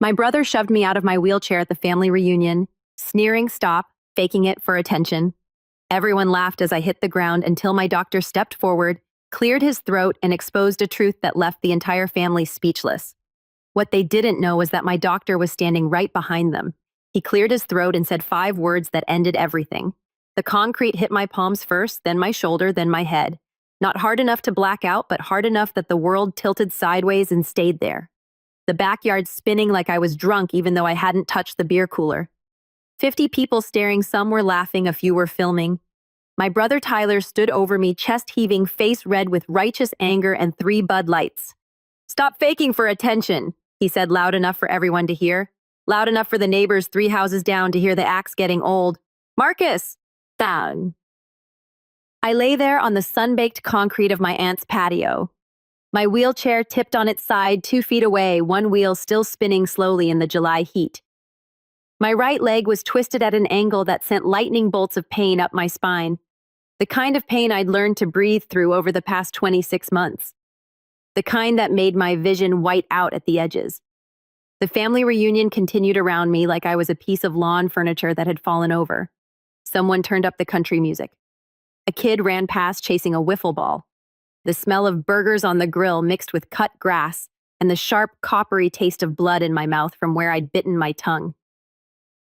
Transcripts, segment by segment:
My brother shoved me out of my wheelchair at the family reunion, sneering stop, faking it for attention. Everyone laughed as I hit the ground until my doctor stepped forward, cleared his throat, and exposed a truth that left the entire family speechless. What they didn't know was that my doctor was standing right behind them. He cleared his throat and said 5 words that ended everything. The concrete hit my palms first, then my shoulder, then my head. Not hard enough to black out, but hard enough that the world tilted sideways and stayed there. The backyard spinning like I was drunk even though I hadn't touched the beer cooler. 50 people staring, some were laughing, a few were filming. My brother Tyler stood over me, chest heaving, face red with righteous anger and 3 Bud Lights. "Stop faking for attention," he said loud enough for everyone to hear. Loud enough for the neighbors 3 houses down to hear the axe getting old. "Marcus!" Bang. I lay there on the sun-baked concrete of my aunt's patio. My wheelchair tipped on its side 2 feet away, one wheel still spinning slowly in the July heat. My right leg was twisted at an angle that sent lightning bolts of pain up my spine. The kind of pain I'd learned to breathe through over the past 26 months. The kind that made my vision white out at the edges. The family reunion continued around me like I was a piece of lawn furniture that had fallen over. Someone turned up the country music. A kid ran past chasing a wiffle ball. The smell of burgers on the grill mixed with cut grass and the sharp, coppery taste of blood in my mouth from where I'd bitten my tongue.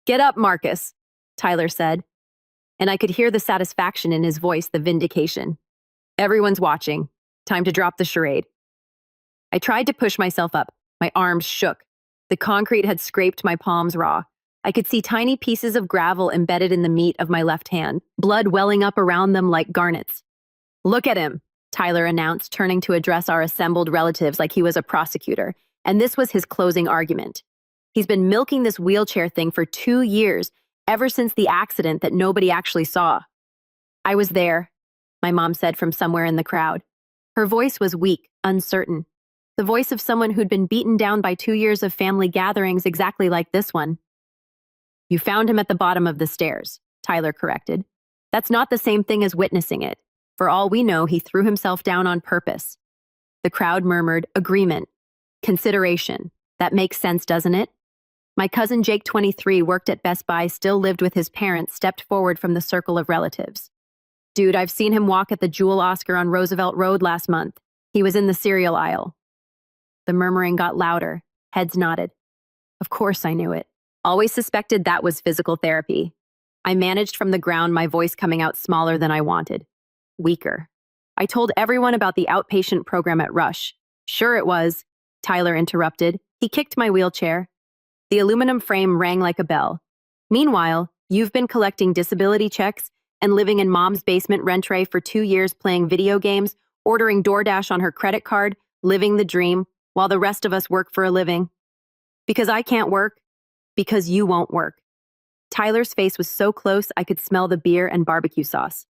"Get up, Marcus," Tyler said, and I could hear the satisfaction in his voice, the vindication. "Everyone's watching. Time to drop the charade." I tried to push myself up. My arms shook. The concrete had scraped my palms raw. I could see tiny pieces of gravel embedded in the meat of my left hand, blood welling up around them like garnets. "Look at him," Tyler announced, turning to address our assembled relatives like he was a prosecutor, and this was his closing argument. "He's been milking this wheelchair thing for 2 years, ever since the accident that nobody actually saw." "I was there," my mom said from somewhere in the crowd. Her voice was weak, uncertain. The voice of someone who'd been beaten down by 2 years of family gatherings exactly like this one. "You found him at the bottom of the stairs," Tyler corrected. "That's not the same thing as witnessing it. For all we know, he threw himself down on purpose." The crowd murmured, "Agreement. Consideration. That makes sense, doesn't it?" My cousin Jake, 23, worked at Best Buy, still lived with his parents, stepped forward from the circle of relatives. "Dude, I've seen him walk at the Jewel Oscar on Roosevelt Road last month. He was in the cereal aisle." The murmuring got louder. Heads nodded. Of course I knew it. Always suspected that was physical therapy. I managed from the ground, my voice coming out smaller than I wanted. Weaker. "I told everyone about the outpatient program at Rush." "Sure it was," Tyler interrupted. He kicked my wheelchair. The aluminum frame rang like a bell. "Meanwhile, you've been collecting disability checks and living in mom's basement rent-ray for 2 years, playing video games, ordering DoorDash on her credit card, living the dream, while the rest of us work for a living. Because I can't work, because you won't work." Tyler's face was so close I could smell the beer and barbecue sauce.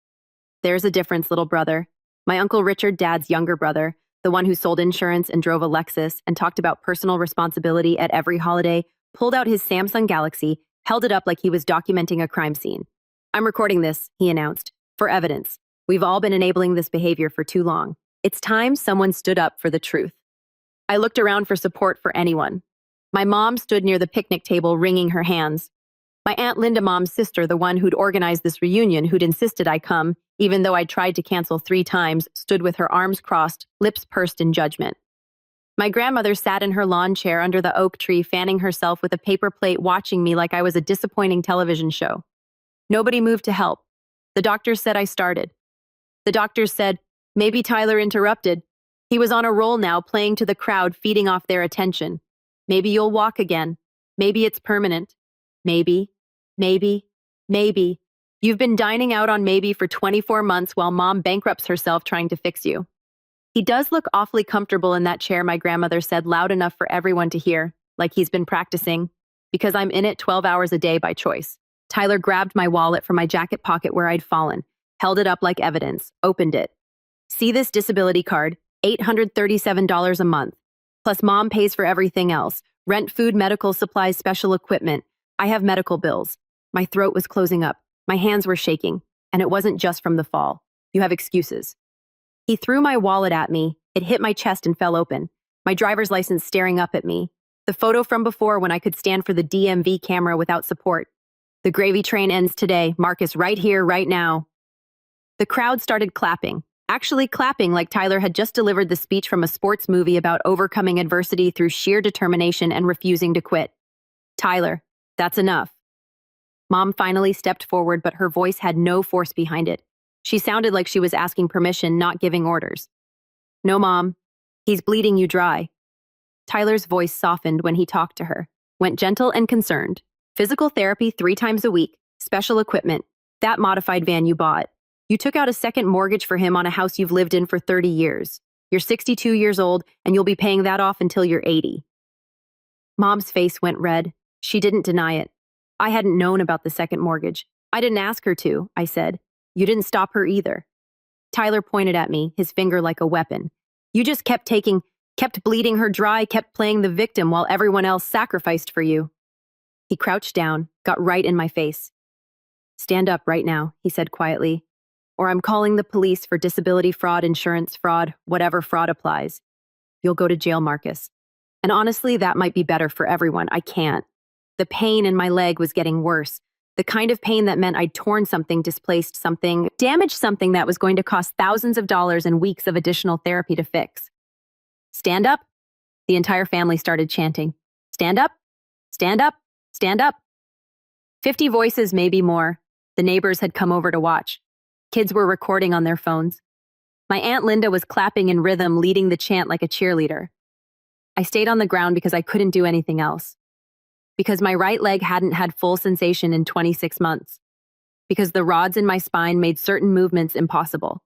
"There's a difference, little brother. My Uncle Richard, Dad's younger brother, the one who sold insurance and drove a Lexus and talked about personal responsibility at every holiday, pulled out his Samsung Galaxy, held it up like he was documenting a crime scene. 'I'm recording this,' he announced, 'for evidence. We've all been enabling this behavior for too long. It's time someone stood up for the truth.' I looked around for support for anyone. My mom stood near the picnic table, wringing her hands. My Aunt Linda, Mom's sister, the one who'd organized this reunion, who'd insisted I come, even though I'd tried to cancel 3 times, stood with her arms crossed, lips pursed in judgment. My grandmother sat in her lawn chair under the oak tree, fanning herself with a paper plate, watching me like I was a disappointing television show. Nobody moved to help. The doctors said I started. The doctors said, maybe Tyler interrupted. He was on a roll now, playing to the crowd, feeding off their attention. Maybe you'll walk again. Maybe it's permanent. Maybe. You've been dining out on maybe for 24 months while Mom bankrupts herself trying to fix you. He does look awfully comfortable in that chair, my grandmother said, loud enough for everyone to hear, like he's been practicing, because I'm in it 12 hours a day by choice. Tyler grabbed my wallet from my jacket pocket where I'd fallen, held it up like evidence, opened it. See this disability card, $837 a month. Plus Mom pays for everything else, rent, food, medical supplies, special equipment. I have medical bills. My throat was closing up. My hands were shaking, and it wasn't just from the fall. You have excuses. He threw my wallet at me. It hit my chest and fell open. My driver's license staring up at me. The photo from before when I could stand for the DMV camera without support. The gravy train ends today. Marcus right here, right now. The crowd started clapping. Actually clapping like Tyler had just delivered the speech from a sports movie about overcoming adversity through sheer determination and refusing to quit. Tyler, that's enough. Mom finally stepped forward, but her voice had no force behind it. She sounded like she was asking permission, not giving orders. No, Mom. He's bleeding you dry. Tyler's voice softened when he talked to her, went gentle and concerned. Physical therapy 3 times a week, special equipment, that modified van you bought. You took out a second mortgage for him on a house you've lived in for 30 years. You're 62 years old, and you'll be paying that off until you're 80. Mom's face went red. She didn't deny it. I hadn't known about the second mortgage. I didn't ask her to, I said. You didn't stop her either. Tyler pointed at me, his finger like a weapon. You just kept bleeding her dry, kept playing the victim while everyone else sacrificed for you. He crouched down, got right in my face. Stand up right now, he said quietly. Or I'm calling the police for disability fraud, insurance fraud, whatever fraud applies. You'll go to jail, Marcus. And honestly, that might be better for everyone. I can't. The pain in my leg was getting worse. The kind of pain that meant I'd torn something, displaced something, damaged something that was going to cost thousands of dollars and weeks of additional therapy to fix. Stand up. The entire family started chanting. Stand up. Stand up. Stand up. 50 voices, maybe more. The neighbors had come over to watch. Kids were recording on their phones. My Aunt Linda was clapping in rhythm, leading the chant like a cheerleader. I stayed on the ground because I couldn't do anything else. Because my right leg hadn't had full sensation in 26 months. Because the rods in my spine made certain movements impossible.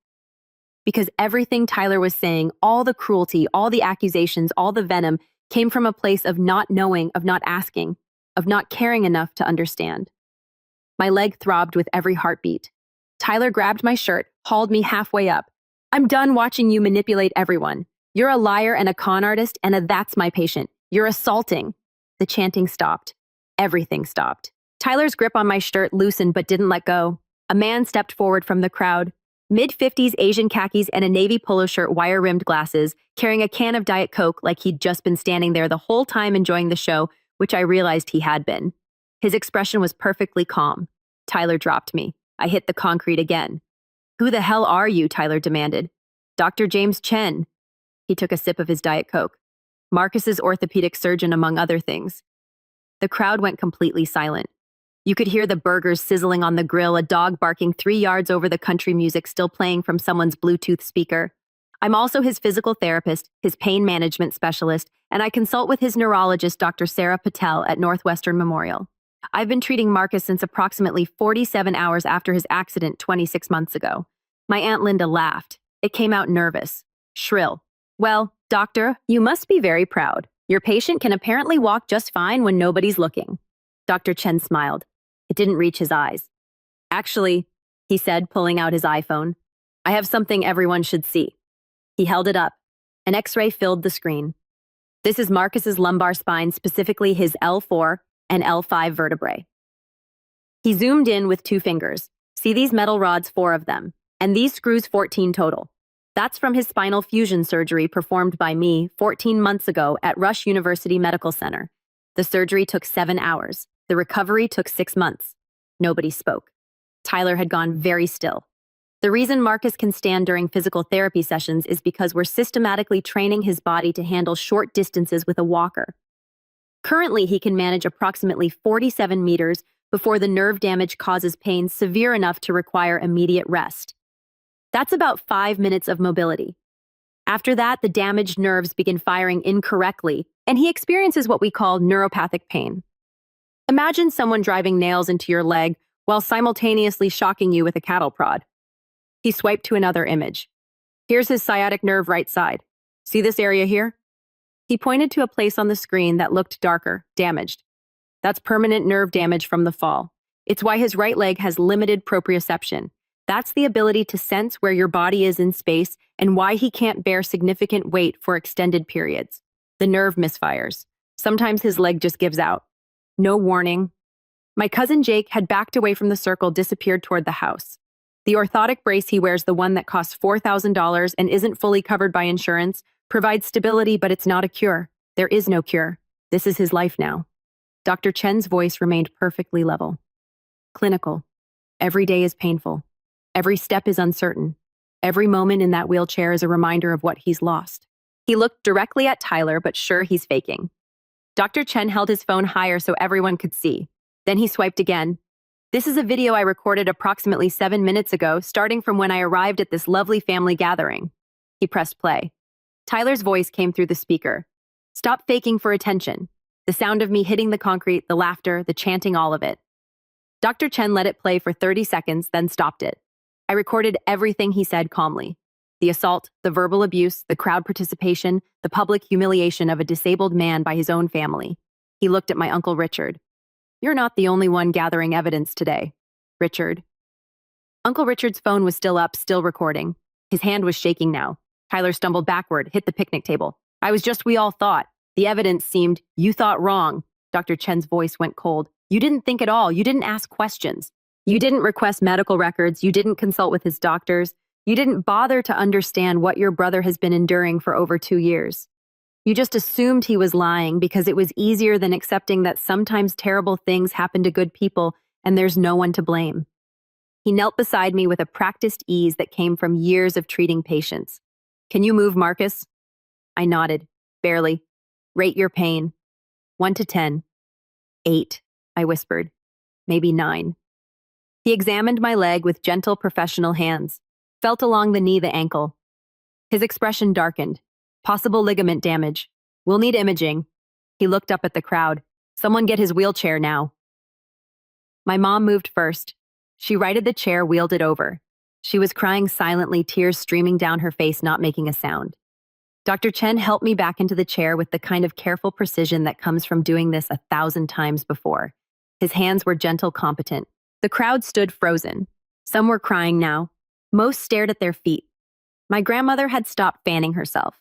Because everything Tyler was saying, all the cruelty, all the accusations, all the venom, came from a place of not knowing, of not asking, of not caring enough to understand. My leg throbbed with every heartbeat. Tyler grabbed my shirt, hauled me halfway up. I'm done watching you manipulate everyone. You're a liar and a con artist, and that's my patient. You're assaulting. The chanting stopped. Everything stopped. Tyler's grip on my shirt loosened but didn't let go. A man stepped forward from the crowd. Mid-50s Asian khakis and a navy polo shirt, wire-rimmed glasses, carrying a can of Diet Coke like he'd just been standing there the whole time enjoying the show, which I realized he had been. His expression was perfectly calm. Tyler dropped me. I hit the concrete again. Who the hell are you? Tyler demanded. Dr. James Chen. He took a sip of his Diet Coke. Marcus's orthopedic surgeon, among other things. The crowd went completely silent. You could hear the burgers sizzling on the grill, a dog barking 3 yards over the country music still playing from someone's Bluetooth speaker. I'm also his physical therapist, his pain management specialist, and I consult with his neurologist, Dr. Sarah Patel, at Northwestern Memorial. I've been treating Marcus since approximately 47 hours after his accident 26 months ago. My Aunt Linda laughed. It came out nervous, shrill. Well, doctor, you must be very proud. Your patient can apparently walk just fine when nobody's looking. Dr. Chen smiled. It didn't reach his eyes. Actually, he said, pulling out his iPhone, I have something everyone should see. He held it up. An X-ray filled the screen. This is Marcus's lumbar spine, specifically his L4 and L5 vertebrae. He zoomed in with 2 fingers. See these metal rods, 4 of them, and these screws, 14 total. That's from his spinal fusion surgery performed by me 14 months ago at Rush University Medical Center. The surgery took 7 hours. The recovery took 6 months. Nobody spoke. Tyler had gone very still. The reason Marcus can stand during physical therapy sessions is because we're systematically training his body to handle short distances with a walker. Currently, he can manage approximately 47 meters before the nerve damage causes pain severe enough to require immediate rest. That's about 5 minutes of mobility. After that, the damaged nerves begin firing incorrectly, and he experiences what we call neuropathic pain. Imagine someone driving nails into your leg while simultaneously shocking you with a cattle prod. He swiped to another image. Here's his sciatic nerve right side. See this area here? He pointed to a place on the screen that looked darker, damaged. That's permanent nerve damage from the fall. It's why his right leg has limited proprioception. That's the ability to sense where your body is in space and why he can't bear significant weight for extended periods. The nerve misfires. Sometimes his leg just gives out. No warning. My cousin Jake had backed away from the circle, disappeared toward the house. The orthotic brace he wears, the one that costs $4,000 and isn't fully covered by insurance, provides stability, but it's not a cure. There is no cure. This is his life now. Dr. Chen's voice remained perfectly level. Clinical. Every day is painful. Every step is uncertain. Every moment in that wheelchair is a reminder of what he's lost. He looked directly at Tyler, but sure he's faking. Dr. Chen held his phone higher so everyone could see. Then he swiped again. This is a video I recorded approximately 7 minutes ago, starting from when I arrived at this lovely family gathering. He pressed play. Tyler's voice came through the speaker. Stop faking for attention. The sound of me hitting the concrete, the laughter, the chanting, all of it. Dr. Chen let it play for 30 seconds, then stopped it. I recorded everything he said calmly. The assault, the verbal abuse, the crowd participation, the public humiliation of a disabled man by his own family. He looked at my Uncle Richard. You're not the only one gathering evidence today, Richard. Uncle Richard's phone was still up, still recording. His hand was shaking now. Tyler stumbled backward, hit the picnic table. I was just we all thought. The evidence seemed, you thought wrong. Dr. Chen's voice went cold. You didn't think at all. You didn't ask questions. You didn't request medical records. You didn't consult with his doctors. You didn't bother to understand what your brother has been enduring for over 2 years. You just assumed he was lying because it was easier than accepting that sometimes terrible things happen to good people and there's no one to blame. He knelt beside me with a practiced ease that came from years of treating patients. Can you move, Marcus? I nodded. Barely. Rate your pain. 1 to 10. 8, I whispered. Maybe 9. He examined my leg with gentle professional hands, felt along the knee, the ankle. His expression darkened. Possible ligament damage. We'll need imaging. He looked up at the crowd. Someone get his wheelchair now. My mom moved first. She righted the chair, wheeled it over. She was crying silently, tears streaming down her face, not making a sound. Dr. Chen helped me back into the chair with the kind of careful precision that comes from doing this 1,000 times before. His hands were gentle, competent. The crowd stood frozen. Some were crying now. Most stared at their feet. My grandmother had stopped fanning herself.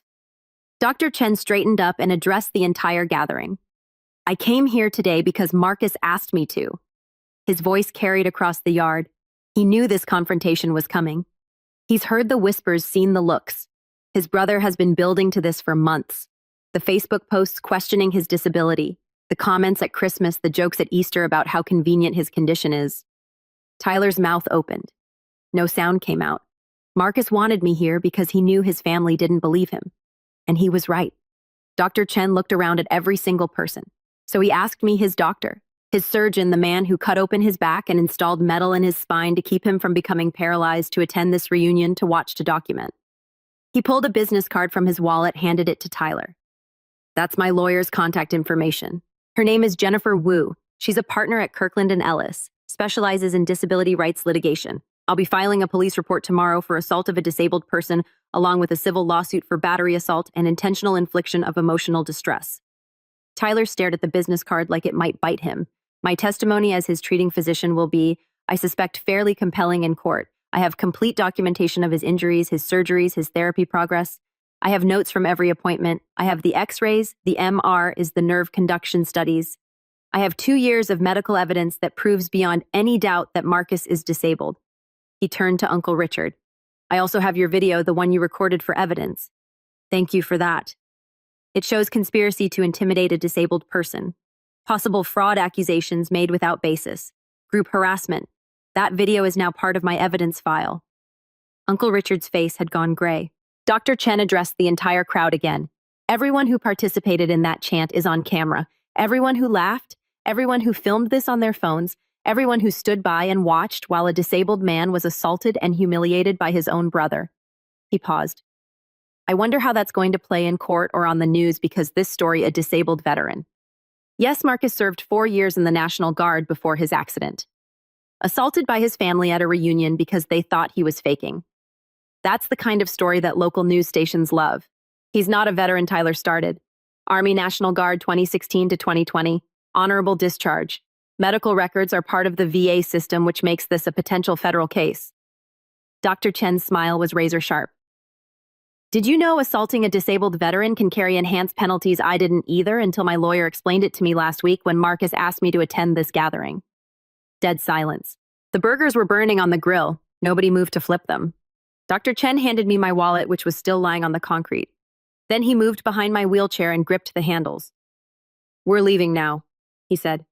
Dr. Chen straightened up and addressed the entire gathering. I came here today because Marcus asked me to. His voice carried across the yard. He knew this confrontation was coming. He's heard the whispers, seen the looks. His brother has been building to this for months. The Facebook posts questioning his disability, the comments at Christmas, the jokes at Easter about how convenient his condition is. Tyler's mouth opened. No sound came out. Marcus wanted me here because he knew his family didn't believe him. And he was right. Dr. Chen looked around at every single person. So he asked me his doctor, his surgeon, the man who cut open his back and installed metal in his spine to keep him from becoming paralyzed, to attend this reunion, to watch, to document. He pulled a business card from his wallet, handed it to Tyler. That's my lawyer's contact information. Her name is Jennifer Wu. She's a partner at Kirkland & Ellis, specializes in disability rights litigation. I'll be filing a police report tomorrow for assault of a disabled person, along with a civil lawsuit for battery assault and intentional infliction of emotional distress. Tyler stared at the business card like it might bite him. My testimony as his treating physician will be, I suspect, fairly compelling in court. I have complete documentation of his injuries, his surgeries, his therapy progress. I have notes from every appointment. I have the x-rays, the MR is the nerve conduction studies. I have 2 years of medical evidence that proves beyond any doubt that Marcus is disabled. He turned to Uncle Richard. I also have your video, the one you recorded for evidence. Thank you for that. It shows conspiracy to intimidate a disabled person. Possible fraud accusations made without basis. Group harassment. That video is now part of my evidence file. Uncle Richard's face had gone gray. Dr. Chen addressed the entire crowd again. Everyone who participated in that chant is on camera. Everyone who laughed, everyone who filmed this on their phones, everyone who stood by and watched while a disabled man was assaulted and humiliated by his own brother. He paused. I wonder how that's going to play in court or on the news, because this story, a disabled veteran. Yes, Marcus served 4 years in the National Guard before his accident. Assaulted by his family at a reunion because they thought he was faking. That's the kind of story that local news stations love. He's not a veteran, Tyler started. Army National Guard 2016 to 2020. Honorable discharge. Medical records are part of the VA system, which makes this a potential federal case. Dr. Chen's smile was razor sharp. Did you know assaulting a disabled veteran can carry enhanced penalties? I didn't either until my lawyer explained it to me last week when Marcus asked me to attend this gathering. Dead silence. The burgers were burning on the grill. Nobody moved to flip them. Dr. Chen handed me my wallet, which was still lying on the concrete. Then he moved behind my wheelchair and gripped the handles. We're leaving now, he said.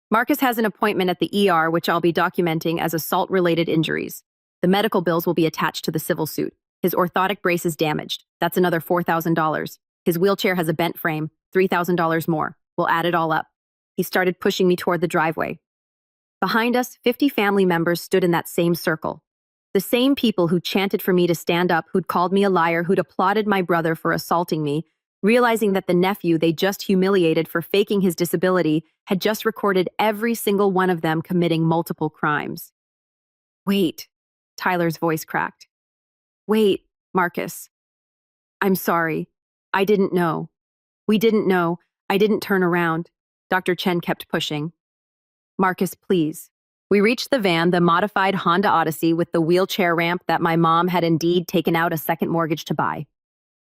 Marcus has an appointment at the ER, which I'll be documenting as assault-related injuries. The medical bills will be attached to the civil suit. His orthotic brace is damaged. That's another $4,000. His wheelchair has a bent frame, $3,000 more. We'll add it all up. He started pushing me toward the driveway. Behind us, 50 family members stood in that same circle. The same people who chanted for me to stand up, who'd called me a liar, who'd applauded my brother for assaulting me, realizing that the nephew they just humiliated for faking his disability had just recorded every single one of them committing multiple crimes. Wait, Tyler's voice cracked. Wait, Marcus. I'm sorry. I didn't know. We didn't know. I didn't turn around. Dr. Chen kept pushing. Marcus, please. We reached the van, the modified Honda Odyssey with the wheelchair ramp that my mom had indeed taken out a second mortgage to buy.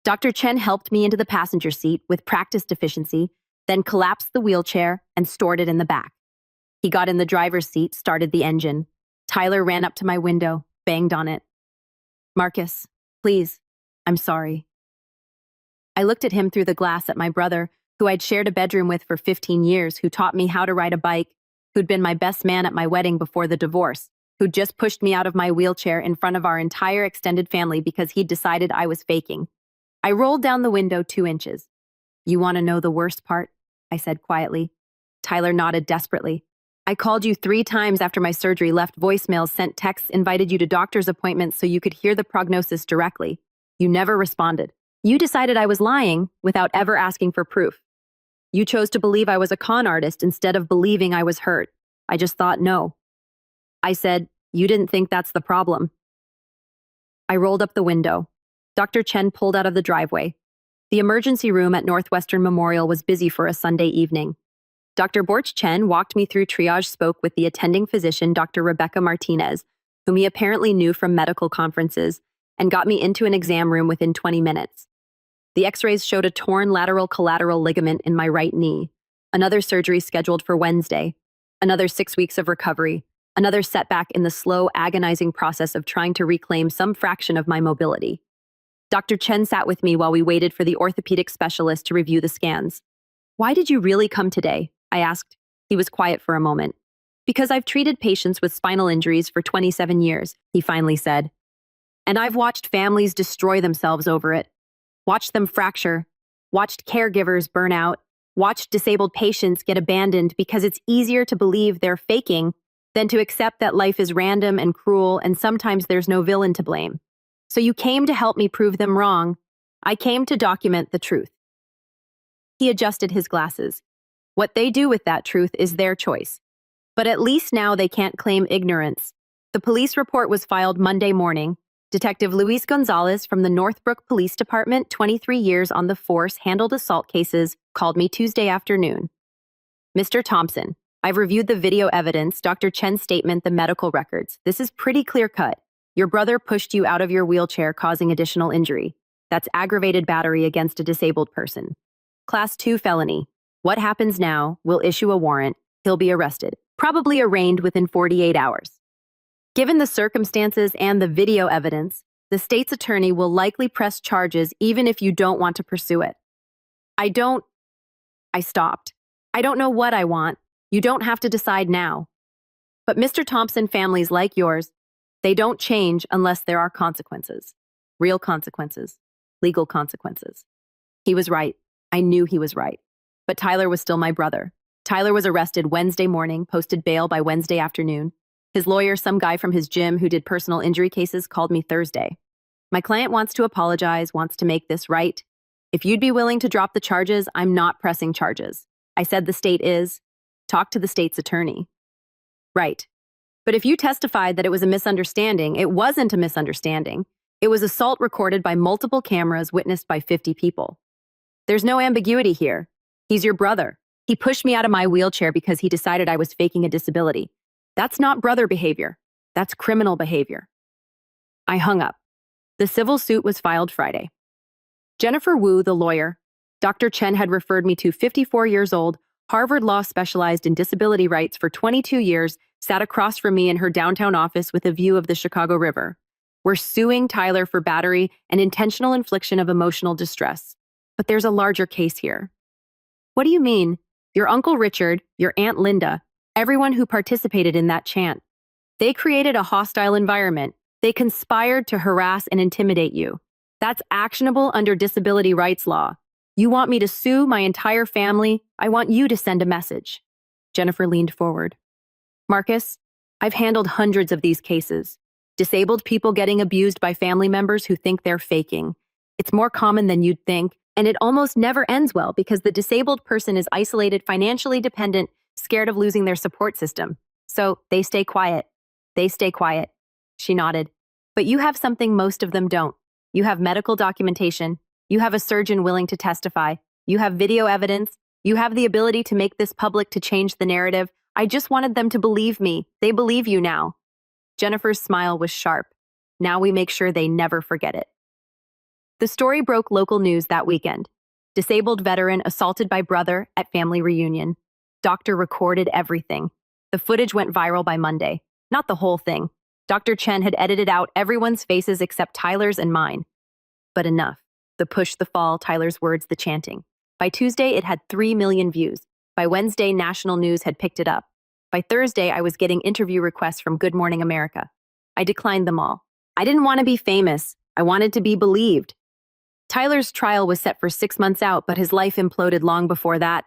Dr. Chen helped me into the passenger seat with practice deficiency, then collapsed the wheelchair and stored it in the back. He got in the driver's seat, started the engine. Tyler ran up to my window, banged on it. Marcus, please, I'm sorry. I looked at him through the glass at my brother, who I'd shared a bedroom with for 15 years, who taught me how to ride a bike, who'd been my best man at my wedding before the divorce, who'd just pushed me out of my wheelchair in front of our entire extended family because he'd decided I was faking. I rolled down the window 2 inches. You want to know the worst part? I said quietly. Tyler nodded desperately. I called you 3 times after my surgery, left voicemails, sent texts, invited you to doctor's appointments so you could hear the prognosis directly. You never responded. You decided I was lying without ever asking for proof. You chose to believe I was a con artist instead of believing I was hurt. I just thought no. I said, you didn't think that's the problem. I rolled up the window. Dr. Chen pulled out of the driveway. The emergency room at Northwestern Memorial was busy for a Sunday evening. Dr. Borch Chen walked me through triage, spoke with the attending physician, Dr. Rebecca Martinez, whom he apparently knew from medical conferences, and got me into an exam room within 20 minutes. The x-rays showed a torn lateral collateral ligament in my right knee, another surgery scheduled for Wednesday, another 6 weeks of recovery, another setback in the slow, agonizing process of trying to reclaim some fraction of my mobility. Dr. Chen sat with me while we waited for the orthopedic specialist to review the scans. Why did you really come today? I asked. He was quiet for a moment. Because I've treated patients with spinal injuries for 27 years, he finally said. And I've watched families destroy themselves over it. Watched them fracture. Watched caregivers burn out. Watched disabled patients get abandoned because it's easier to believe they're faking than to accept that life is random and cruel and sometimes there's no villain to blame. So you came to help me prove them wrong. I came to document the truth. He adjusted his glasses. What they do with that truth is their choice. But at least now they can't claim ignorance. The police report was filed Monday morning. Detective Luis Gonzalez from the Northbrook Police Department, 23 years on the force, handled assault cases, called me Tuesday afternoon. Mr. Thompson, I've reviewed the video evidence, Dr. Chen's statement, the medical records. This is pretty clear-cut. Your brother pushed you out of your wheelchair, causing additional injury. That's aggravated battery against a disabled person. Class 2 felony. What happens now? We'll issue a warrant. He'll be arrested, probably arraigned within 48 hours. Given the circumstances and the video evidence, the state's attorney will likely press charges even if you don't want to pursue it. I stopped. I don't know what I want. You don't have to decide now. But Mr. Thompson, families like yours, they don't change unless there are consequences. Real consequences. Legal consequences. He was right. I knew he was right. But Tyler was still my brother. Tyler was arrested Wednesday morning, posted bail by Wednesday afternoon. His lawyer, some guy from his gym who did personal injury cases, called me Thursday. My client wants to apologize, wants to make this right. If you'd be willing to drop the charges, I'm not pressing charges. I said the state is. Talk to the state's attorney. Right. But if you testified that it was a misunderstanding, it wasn't a misunderstanding. It was assault recorded by multiple cameras witnessed by 50 people. There's no ambiguity here. He's your brother. He pushed me out of my wheelchair because he decided I was faking a disability. That's not brother behavior. That's criminal behavior. I hung up. The civil suit was filed Friday. Jennifer Wu, the lawyer, Dr. Chen had referred me to, 54 years old, Harvard Law, specialized in disability rights for 22 years, sat across from me in her downtown office with a view of the Chicago River. We're suing Tyler for battery and intentional infliction of emotional distress. But there's a larger case here. What do you mean? Your Uncle Richard, your Aunt Linda, everyone who participated in that chant. They created a hostile environment. They conspired to harass and intimidate you. That's actionable under disability rights law. You want me to sue my entire family? I want you to send a message. Jennifer leaned forward. Marcus, I've handled hundreds of these cases. Disabled people getting abused by family members who think they're faking. It's more common than you'd think, and it almost never ends well because the disabled person is isolated, financially dependent, scared of losing their support system. So they stay quiet. They stay quiet. She nodded. But you have something most of them don't. You have medical documentation. You have a surgeon willing to testify. You have video evidence. You have the ability to make this public, to change the narrative. I just wanted them to believe me. They believe you now. Jennifer's smile was sharp. Now we make sure they never forget it. The story broke local news that weekend. Disabled veteran assaulted by brother at family reunion. Doctor recorded everything. The footage went viral by Monday. Not the whole thing. Dr. Chen had edited out everyone's faces except Tyler's and mine. But enough. The push, the fall, Tyler's words, the chanting. By Tuesday, it had 3 million views. By Wednesday, national news had picked it up. By Thursday, I was getting interview requests from Good Morning America. I declined them all. I didn't want to be famous. I wanted to be believed. Tyler's trial was set for 6 months out, but his life imploded long before that.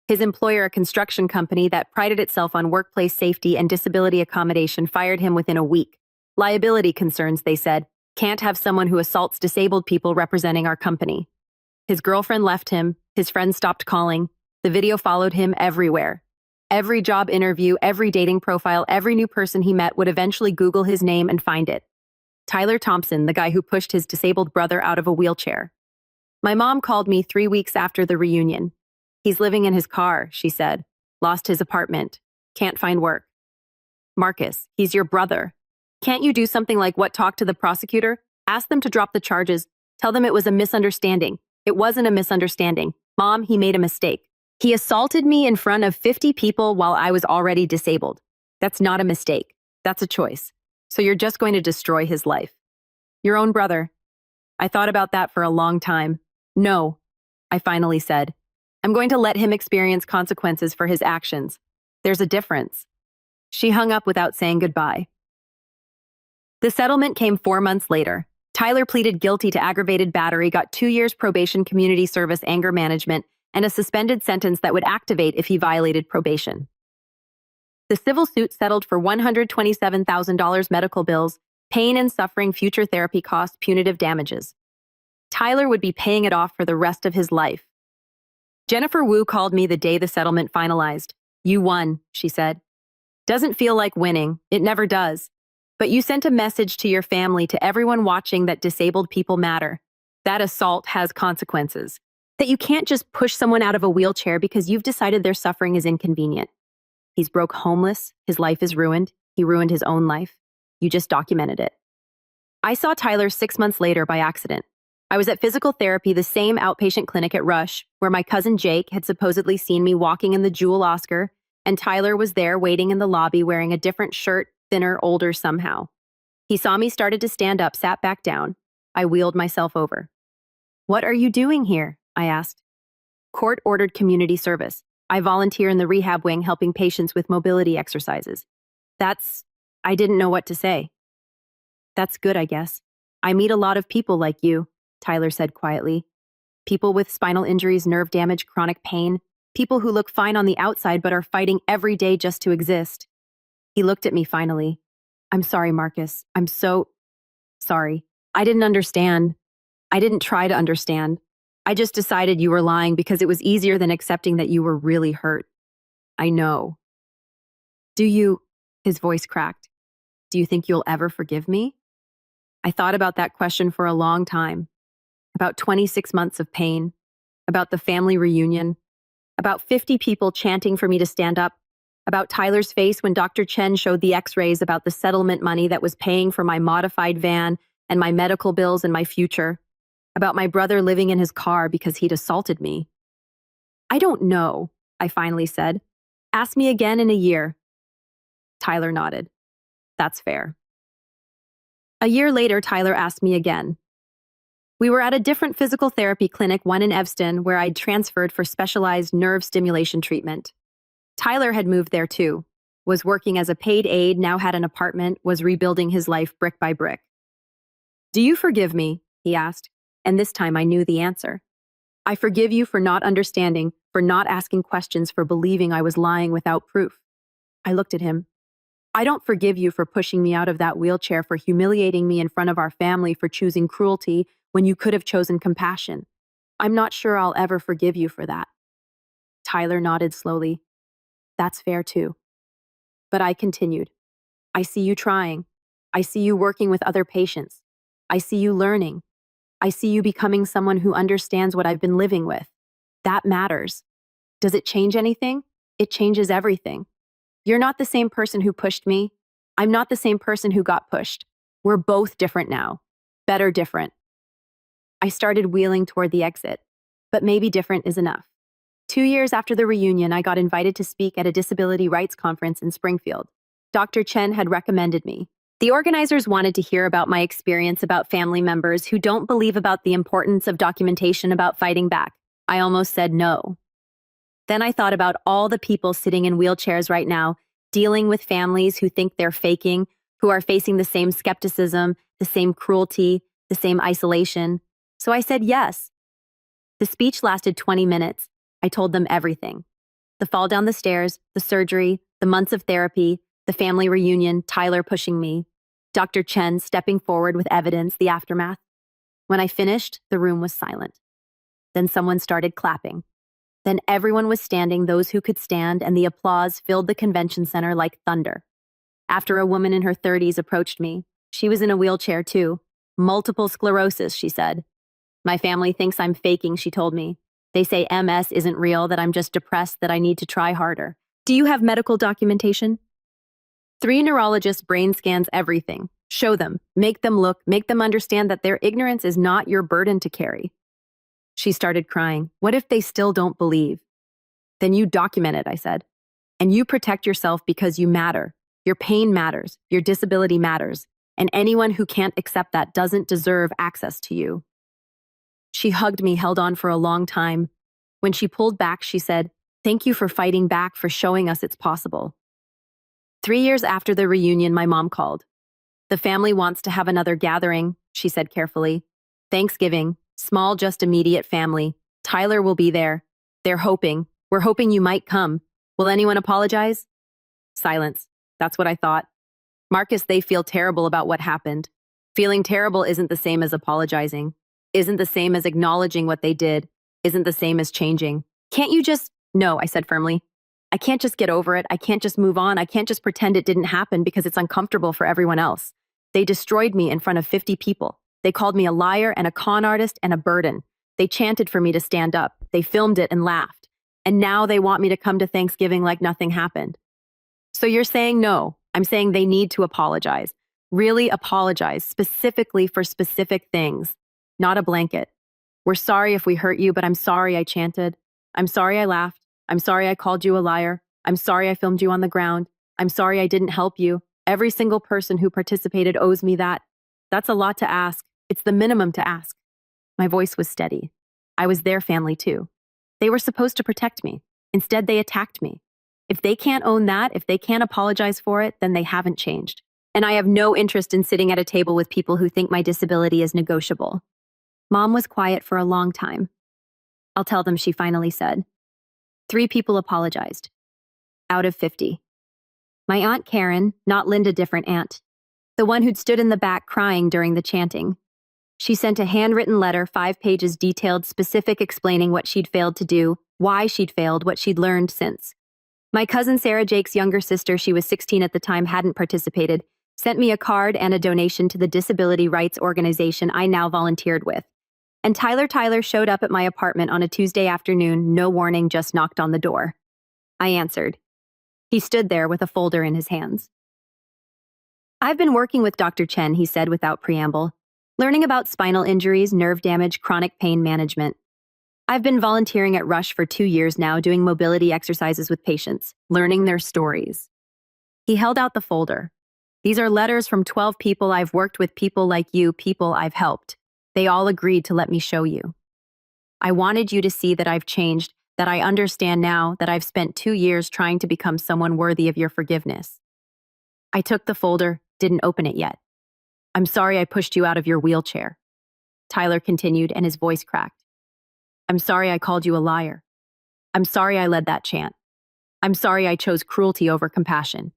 His employer, a construction company that prided itself on workplace safety and disability accommodation, fired him within a week. Liability concerns, they said. Can't have someone who assaults disabled people representing our company. His girlfriend left him. His friends stopped calling. The video followed him everywhere. Every job interview, every dating profile, every new person he met would eventually Google his name and find it. Tyler Thompson, the guy who pushed his disabled brother out of a wheelchair. My mom called me 3 weeks after the reunion. He's living in his car, she said. Lost his apartment. Can't find work. Marcus, he's your brother. Can't you do something like what? Talk to the prosecutor? Ask them to drop the charges. Tell them it was a misunderstanding. It wasn't a misunderstanding. Mom, he made a mistake. He assaulted me in front of 50 people while I was already disabled. That's not a mistake. That's a choice. So you're just going to destroy his life. Your own brother. I thought about that for a long time. No, I finally said. I'm going to let him experience consequences for his actions. There's a difference. She hung up without saying goodbye. The settlement came 4 months later. Tyler pleaded guilty to aggravated battery, got 2 years probation, community service, anger management, and a suspended sentence that would activate if he violated probation. The civil suit settled for $127,000 medical bills, pain and suffering, future therapy costs, punitive damages. Tyler would be paying it off for the rest of his life. Jennifer Wu called me the day the settlement finalized. You won, she said. Doesn't feel like winning. It never does. But you sent a message to your family, to everyone watching, that disabled people matter. That assault has consequences. That you can't just push someone out of a wheelchair because you've decided their suffering is inconvenient. He's broke homeless. His life is ruined. He ruined his own life. You just documented it. I saw Tyler 6 months later by accident. I was at physical therapy, the same outpatient clinic at Rush, where my cousin Jake had supposedly seen me walking in the Jewel Oscar, and Tyler was there waiting in the lobby wearing a different shirt, thinner, older somehow. He saw me, started to stand up, sat back down. I wheeled myself over. What are you doing here? I asked. Court-ordered community service. I volunteer in the rehab wing helping patients with mobility exercises. I didn't know what to say. That's good, I guess. I meet a lot of people like you, Tyler said quietly. People with spinal injuries, nerve damage, chronic pain. People who look fine on the outside but are fighting every day just to exist. He looked at me finally. I'm sorry, Marcus. I'm so sorry. I didn't understand. I didn't try to understand. I just decided you were lying because it was easier than accepting that you were really hurt. I know. Do you, his voice cracked, do you think you'll ever forgive me? I thought about that question for a long time. About 26 months of pain. About the family reunion. About 50 people chanting for me to stand up. About Tyler's face when Dr. Chen showed the x-rays, about the settlement money that was paying for my modified van and my medical bills and my future. About my brother living in his car because he'd assaulted me. I don't know, I finally said. Ask me again in a year. Tyler nodded. That's fair. A year later, Tyler asked me again. We were at a different physical therapy clinic, one in Evanston, where I'd transferred for specialized nerve stimulation treatment. Tyler had moved there too, was working as a paid aide, now had an apartment, was rebuilding his life brick by brick. "Do you forgive me?" he asked, and this time I knew the answer. "I forgive you for not understanding, for not asking questions, for believing I was lying without proof." I looked at him. "I don't forgive you for pushing me out of that wheelchair, for humiliating me in front of our family, for choosing cruelty when you could have chosen compassion. I'm not sure I'll ever forgive you for that." Tyler nodded slowly. "That's fair too." But I continued. "I see you trying. I see you working with other patients. I see you learning. I see you becoming someone who understands what I've been living with. That matters. Does it change anything? It changes everything. You're not the same person who pushed me. I'm not the same person who got pushed. We're both different now. Better different." I started wheeling toward the exit, but maybe different is enough. 2 years after the reunion, I got invited to speak at a disability rights conference in Springfield. Dr. Chen had recommended me. The organizers wanted to hear about my experience about family members who don't believe about the importance of documentation about fighting back. I almost said no. Then I thought about all the people sitting in wheelchairs right now, dealing with families who think they're faking, who are facing the same skepticism, the same cruelty, the same isolation. So I said yes. The speech lasted 20 minutes. I told them everything. The fall down the stairs, the surgery, the months of therapy, the family reunion, Tyler pushing me, Dr. Chen stepping forward with evidence, the aftermath. When I finished, the room was silent. Then someone started clapping. Then everyone was standing, those who could stand, and the applause filled the convention center like thunder. After a woman in her 30s approached me. She was in a wheelchair too. "Multiple sclerosis," she said. "My family thinks I'm faking," she told me. "They say MS isn't real, that I'm just depressed, that I need to try harder." "Do you have medical documentation?" 3 neurologists, brain scans, everything. Show them, make them look, make them understand that their ignorance is not your burden to carry. She started crying. "What if they still don't believe?" "Then you document it," I said. "And you protect yourself because you matter. Your pain matters. Your disability matters. And anyone who can't accept that doesn't deserve access to you." She hugged me, held on for a long time. When she pulled back, she said, "Thank you for fighting back, for showing us it's possible." 3 years after the reunion, my mom called. "The family wants to have another gathering," she said carefully. "Thanksgiving, small, just immediate family. Tyler will be there. They're hoping. We're hoping you might come. Will anyone apologize?" Silence. That's what I thought. "Marcus, they feel terrible about what happened. Feeling terrible isn't the same as apologizing. Isn't the same as acknowledging what they did. Isn't the same as changing. Can't you just—" "No," I said firmly. "I can't just get over it. I can't just move on. I can't just pretend it didn't happen because it's uncomfortable for everyone else. They destroyed me in front of 50 people. They called me a liar and a con artist and a burden. They chanted for me to stand up. They filmed it and laughed. And now they want me to come to Thanksgiving like nothing happened." "So you're saying no?" "I'm saying they need to apologize. Really apologize, specifically for specific things. Not a blanket. We're sorry if we hurt you, but I'm sorry I chanted. I'm sorry I laughed. I'm sorry I called you a liar. I'm sorry I filmed you on the ground. I'm sorry I didn't help you. Every single person who participated owes me that. That's a lot to ask. It's the minimum to ask." My voice was steady. I was their family too. They were supposed to protect me. Instead, they attacked me. If they can't own that, if they can't apologize for it, then they haven't changed. And I have no interest in sitting at a table with people who think my disability is negotiable. Mom was quiet for a long time. "I'll tell them," she finally said. 3 people apologized. Out of 50. My Aunt Karen, not Linda, different aunt. The one who'd stood in the back crying during the chanting. She sent a handwritten letter, 5 pages detailed, specific, explaining what she'd failed to do, why she'd failed, what she'd learned since. My cousin Sarah, Jake's younger sister, she was 16 at the time, hadn't participated, sent me a card and a donation to the disability rights organization I now volunteered with. And Tyler showed up at my apartment on a Tuesday afternoon, no warning, just knocked on the door. I answered. He stood there with a folder in his hands. "I've been working with Dr. Chen," he said without preamble, "learning about spinal injuries, nerve damage, chronic pain management. I've been volunteering at Rush for 2 years now, doing mobility exercises with patients, learning their stories." He held out the folder. "These are letters from 12 people I've worked with, people like you, people I've helped. They all agreed to let me show you. I wanted you to see that I've changed, that I understand now that I've spent 2 years trying to become someone worthy of your forgiveness. I took the folder, didn't open it yet. I'm sorry I pushed you out of your wheelchair. Tyler continued, and his voice cracked. I'm sorry I called you a liar. I'm sorry I led that chant. I'm sorry I chose cruelty over compassion.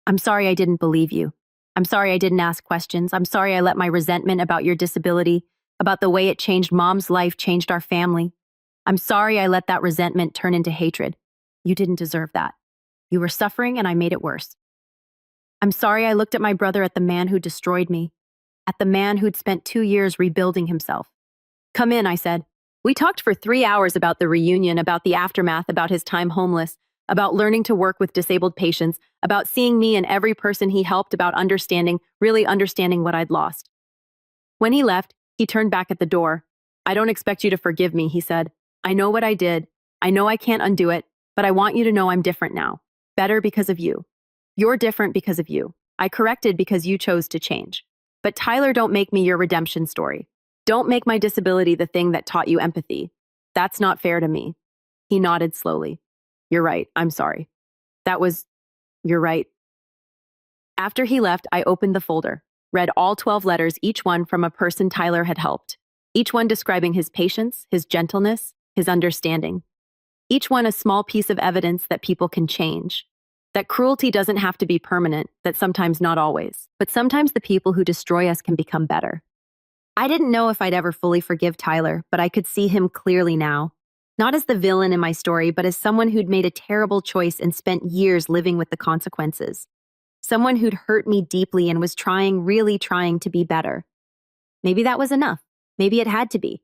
I'm sorry I didn't believe you. I'm sorry I didn't ask questions. I'm sorry I let my resentment about your disability, about the way it changed Mom's life, changed our family. I'm sorry I let that resentment turn into hatred. You didn't deserve that. You were suffering and I made it worse. I'm sorry I looked at my brother, at the man who destroyed me, at the man who'd spent 2 years rebuilding himself. Come in, I said. We talked for 3 hours about the reunion, about the aftermath, about his time homeless, about learning to work with disabled patients, about seeing me and every person he helped, about understanding, really understanding what I'd lost. When he left, he turned back at the door. I don't expect you to forgive me, he said. I know what I did. I know I can't undo it, but I want you to know I'm different now. Better because of you. You're different because of you. I corrected because you chose to change. But Tyler, don't make me your redemption story. Don't make my disability the thing that taught you empathy. That's not fair to me. He nodded slowly. You're right. I'm sorry. You're right. After he left, I opened the folder, read all 12 letters, each one from a person Tyler had helped, each one describing his patience, his gentleness, his understanding. Each one a small piece of evidence that people can change, that cruelty doesn't have to be permanent, that sometimes, not always, but sometimes the people who destroy us can become better. I didn't know if I'd ever fully forgive Tyler, but I could see him clearly now. Not as the villain in my story, but as someone who'd made a terrible choice and spent years living with the consequences. Someone who'd hurt me deeply and was really trying to be better. Maybe that was enough. Maybe it had to be.